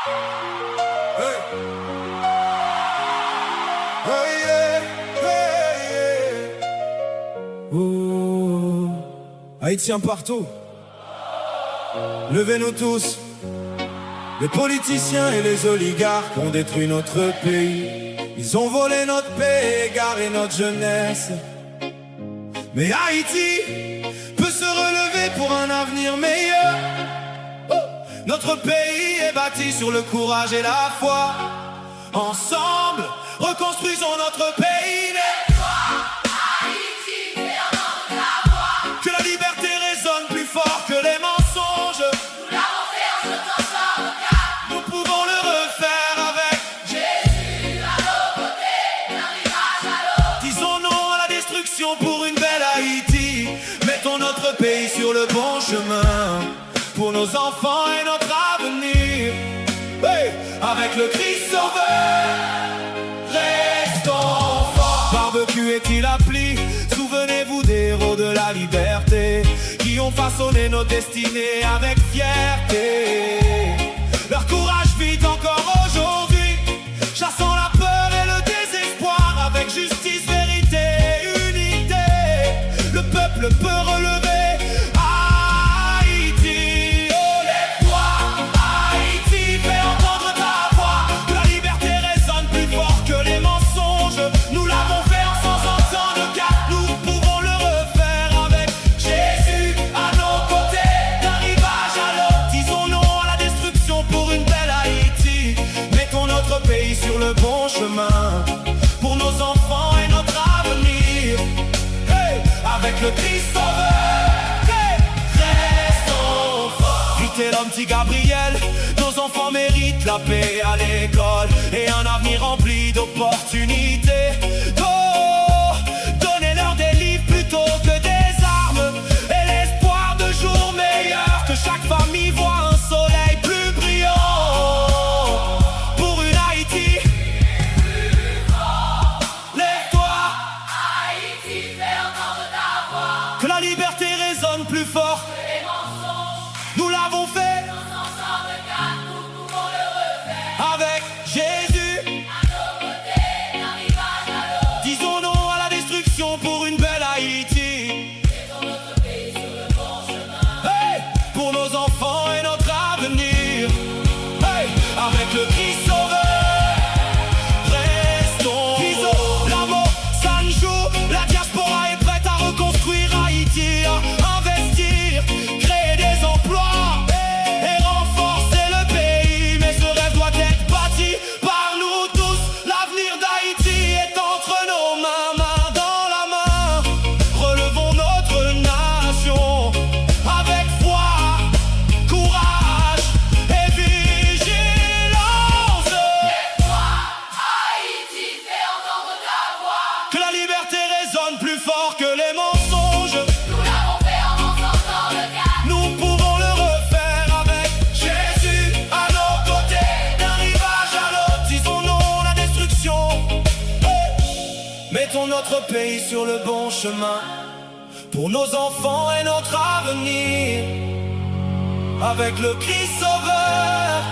Hey. Hey, yeah. Hey, yeah. Oh. Haïtiens partout, levez-nous tous. Les politiciens et les oligarques ont détruit notre pays. Ils ont volé notre paix, égaré notre jeunesse. Mais Haïti peut se relever pour un avenir meilleur. Oh. Notre pays est bâti sur le courage et la foi. Ensemble, reconstruisons notre pays. Haïti, fais entendre ta voix. Que la liberté résonne plus fort que les mensonges. Nous l'avons fait en se transformant en cas. Nous pouvons le refaire avec Jésus à nos côtés, d'un rivage à l'autre. disons non à la destruction pour une belle Haïti. Mettons notre pays sur le bon chemin pour nos enfants et notre avenir. Hey, avec le Christ sauveur, restons forts. Barbecue est-il appli? Souvenez-vous des héros de la liberté qui ont façonné nos destinées avec fierté. Leur courage vit encore aujourd'hui, chassant la peur et le désespoir avec justice, vérité et unité. Le peuple peut relever Haïti. Oh, lève-toi, Haïti, fais entendre ta voix. Que la liberté résonne plus fort que les mensonges. Nous l'avons fait en 100 ans de cas. Nous pouvons le refaire avec Jésus à nos côtés, d'un rivage à l'autre. Disons non à la destruction pour une belle Haïti. Mettons notre pays sur le bon chemin pour nos enfants et notre avenir. Hey, avec le Christ sauveur, hey, restons forts. Vite l'homme petit Gabriel, nos enfants méritent la paix à l'école et un avenir rempli d'opportunités. Oh, donnez-leur des livres plutôt que des armes et l'espoir de jours meilleurs. Que chaque famille voit un soleil plus brillant pour une Haïti. Lève-toi, Haïti, fais entendre ta voix. que la liberté résonne plus fort. Les mensonges, Nous l'avons fait ensemble de cas, nous pouvons le refaire. avec Jésus. À nos côtés, d'un rivage à l'autre. Disons non à la destruction pour une belle Haïti. Mettons notre pays sur le bon chemin. Hey, pour nos enfants et notre avenir. Hey, avec le Christ sauveur, restons. Kizo, Lamo, Sanjo, la diaspora est prête à reconstruire Haïti, à investir, créer des emplois et renforcer le pays. Mais ce rêve doit être bâti par nous tous. L'avenir d'Haïti est entre nos mains, main dans la main. Relevons notre nation avec foi, courage et vigilance. Lève-toi, Haïti, fais entendre ta voix. Que la liberté résonne plus fort que les mensonges. Nous l'avons fait en 100 ans de cas. Nous pouvons le refaire avec Jésus à nos côtés, d'un rivage à l'autre. Disons non à la destruction. Hey. Mettons notre pays sur le bon chemin pour nos enfants et notre avenir. Avec le Christ sauveur,